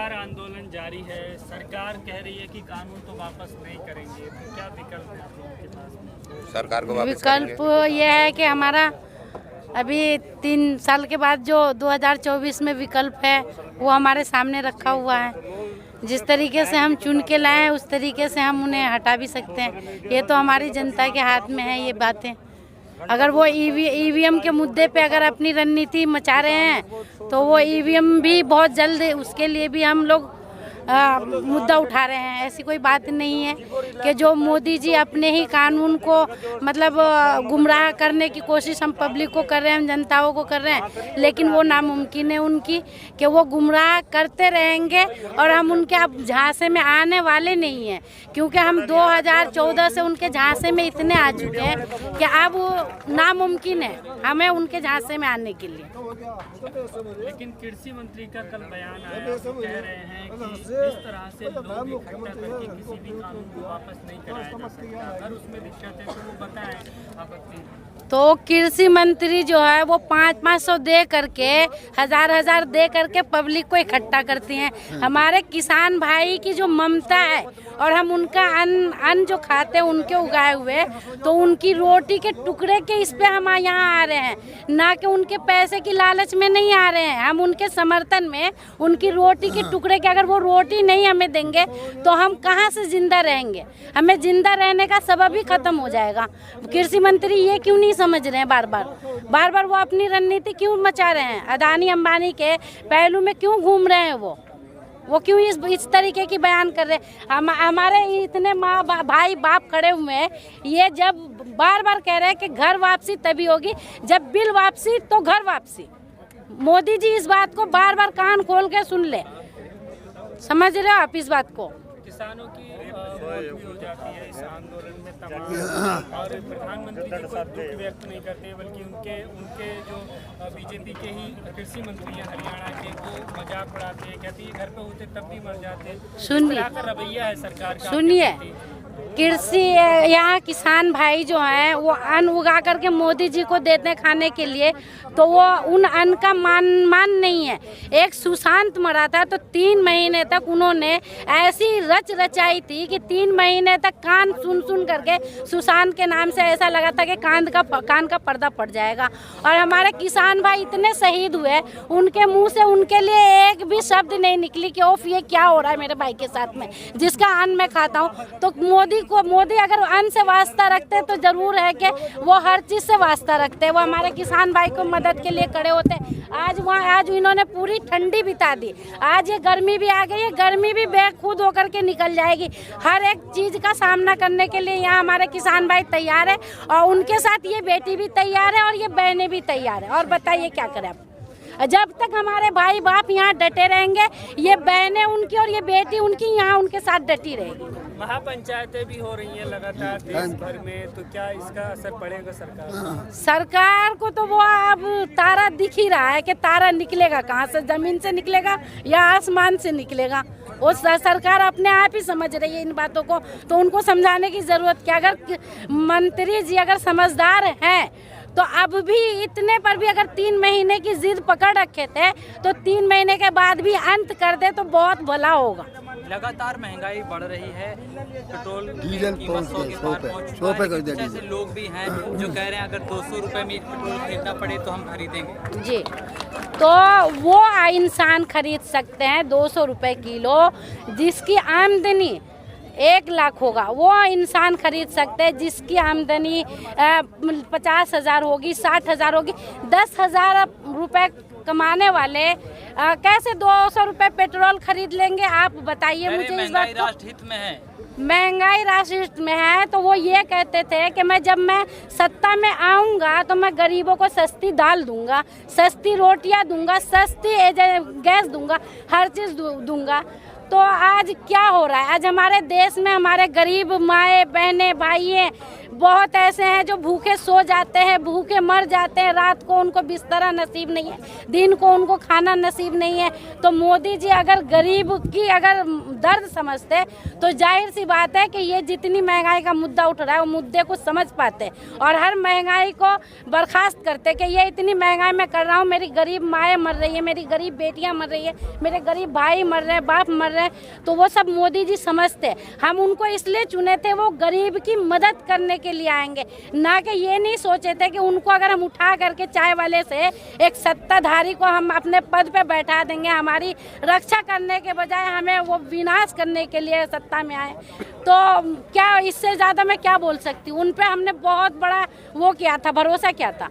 लगातार आंदोलन जारी है। सरकार कह रही है कि कानून तो वापस नहीं करेंगे, तो क्या विकल्प है आप लोगों के पास? सरकार को वापस विकल्प ये है कि हमारा अभी 3 साल के बाद जो 2024 में विकल्प है वो हमारे सामने रखा हुआ है। जिस तरीके से हम चुन के लाए हैं उस तरीके से हम उन्हें हटा भी सकते हैं। ये तो हमारी जनता के हाथ में है ये बातें। अगर वो ईवीएम के मुद्दे पे अगर अपनी रणनीति मचा रहे हैं तो वो ईवीएम भी बहुत जल्द उसके लिए भी हम लोग मुद्दा उठा रहे हैं। ऐसी कोई बात नहीं है कि जो मोदी जी अपने ही कानून को मतलब गुमराह करने की कोशिश हम पब्लिक को कर रहे हैं, हम जनताओं को कर रहे हैं, लेकिन वो नामुमकिन है उनकी कि वो गुमराह करते रहेंगे और हम उनके अब झांसे में आने वाले नहीं हैं, क्योंकि हम 2014 से उनके झांसे में इतने आ चुके हैं कि अब वो नामुमकिन है हमें उनके झांसे में आने के लिए। लेकिन कृषि मंत्री का कल बयान आया, कह रहे हैं कि इस तरह से लोग इकट्ठा करके किसी भी कानून को वापस नहीं कराया जा सकता। अगर उसमें दिक्कत है तो वो बताएं आपत्ति। तो कृषि मंत्री जो है वो 500 दे करके 1000 दे करके पब्लिक को इकट्ठा करती हैं। हमारे किसान भाई की जो ममता है और हम उनका अन्न जो खाते हैं उनके उगाए हुए, तो उनकी रोटी के टुकड़े के इस पे हम यहाँ आ रहे हैं, ना कि उनके पैसे की लालच में नहीं आ रहे हैं। हम उनके समर्थन में उनकी रोटी के टुकड़े के, अगर वो रोटी नहीं हमें देंगे तो हम कहाँ से जिंदा रहेंगे? हमें जिंदा रहने का सबब ही खत्म हो जाएगा। कृषि मंत्री ये क्यों नहीं समझ रहे हैं? बार बार वो अपनी रणनीति क्यों मचा रहे हैं? अदानी अंबानी के पहलू में क्यों घूम रहे हैं? वो क्यों इस तरीके की बयान कर रहे हैं? हमारे इतने माँ भाई बाप खड़े हुए हैं, ये जब बार कह रहे हैं कि घर वापसी तभी होगी जब बिल वापसी तो घर वापसी। मोदी जी इस बात को बार कान खोल के सुन ले। समझ रहे हो आप इस बात को? किसानों की मौत भी हो जाती है इस आंदोलन में तमाम, और प्रधानमंत्री जी कोई दुख व्यक्त नहीं करते, बल्कि उनके जो बीजेपी के ही कृषि मंत्री हैं हरियाणा के, वो मजाक उड़ाते हैं, कहते हैं घर पे होते तब भी मर जाते। सुनिए, रवैया है सरकार का। सुनिए, कृषि यहाँ किसान भाई जो हैं वो अन्न उगा करके मोदी जी को देते हैं खाने के लिए, तो वो उन अन्न का मान नहीं है। एक सुशांत मरा था तो 3 महीने तक उन्होंने ऐसी रच रचाई थी कि 3 महीने तक कान सुन करके सुशांत के नाम से ऐसा लगा था कि कान का पर्दा पड़ जाएगा। और हमारे किसान भाई इतने शहीद हुए, उनके मुंह से उनके लिए एक भी शब्द नहीं निकली कि ओफ ये क्या हो रहा है मेरे भाई के साथ में, जिसका अन्न मैं खाता हूँ। तो मोदी अगर अन्न से वास्ता रखते तो जरूर है कि वो हर चीज से वास्ता रखते हैं, वो हमारे किसान भाई को मदद के लिए खड़े होते। आज इन्होंने पूरी ठंडी बिता दी, आज ये गर्मी भी आ गई है, गर्मी भी बेखुद होकर के निकल जाएगी। हर एक चीज का सामना करने के लिए यहाँ हमारे किसान भाई तैयार है, और उनके साथ ये बेटी भी तैयार है और ये बहनें भी तैयार है। और बताइए क्या करें अब? जब तक हमारे भाई बाप यहाँ डटे रहेंगे, ये बहनें उनकी और ये बेटी उनकी यहाँ उनके साथ डटी रहेगी। महापंचायतें भी हो रही हैं लगातार देश भर में, तो क्या इसका असर पड़ेगा सरकार को? तो वो अब तारा दिख ही रहा है कि तारा निकलेगा कहाँ से, जमीन से निकलेगा या आसमान से निकलेगा? वो सरकार अपने आप ही समझ रही है इन बातों को, तो उनको समझाने की जरूरत क्या? अगर मंत्री जी अगर समझदार हैं तो अब भी इतने पर भी अगर 3 महीने की जिद पकड़ रखे थे तो 3 महीने के बाद भी अंत कर दे तो बहुत भला होगा। लगातार महंगाई बढ़ रही है, पेट्रोल डीजल कीमत 100 के पार पहुंच चुका है। कुछ ऐसे लोग भी हैं जो कह रहे हैं अगर 200 रुपए में पेट्रोल खरीदना पड़े तो हम खरीदेंगे। जी, तो वो इंसान खरीद सकते हैं 200 रुपए किलो, जिसकी आमदनी 1 लाख होगा, वो इंसान खरीद सकते हैं। जिसकी आमदनी 50,000 होगी, 60,000 होगी, 10,000 रुपए कमाने वाले कैसे 200 रुपए पेट्रोल खरीद लेंगे? आप बताइए मुझे इस बात को। राष्ट्रहित में है, महंगाई राष्ट्रहित में है, तो वो ये कहते थे कि जब मैं सत्ता में आऊँगा तो मैं गरीबों को सस्ती दाल दूंगा, सस्ती रोटियां दूंगा, सस्ती गैस दूंगा, हर चीज़ दूंगा। तो आज क्या हो रहा है? आज हमारे देश में हमारे गरीब माए बहने भाई बहुत ऐसे हैं जो भूखे सो जाते हैं, भूखे मर जाते हैं, रात को उनको बिस्तरा नसीब नहीं है, दिन को उनको खाना नसीब नहीं है। तो मोदी जी अगर गरीब की अगर दर्द समझते तो जाहिर सी बात है कि ये जितनी महंगाई का मुद्दा उठ रहा है वो मुद्दे को समझ पाते और हर महंगाई को बर्खास्त करते कि ये इतनी महंगाई मैं कर रहा हूँ, मेरी गरीब माएँ मर रही है, मेरी गरीब बेटियाँ मर रही है, मेरे गरीब भाई मर रहे हैं, बाप मर रहे हैं, तो वो सब मोदी जी समझते। हम उनको इसलिए चुने थे, वो गरीब की मदद करने के लिए आएंगे, ना कि ये नहीं सोचे थे कि उनको अगर हम उठा करके चाय वाले से एक सत्ताधारी को हम अपने पद पे बैठा देंगे, हमारी रक्षा करने के बजाय हमें वो विनाश करने के लिए सत्ता में आए, तो क्या इससे ज़्यादा मैं क्या बोल सकती हूँ। उन पे हमने बहुत बड़ा वो किया था, भरोसा किया था।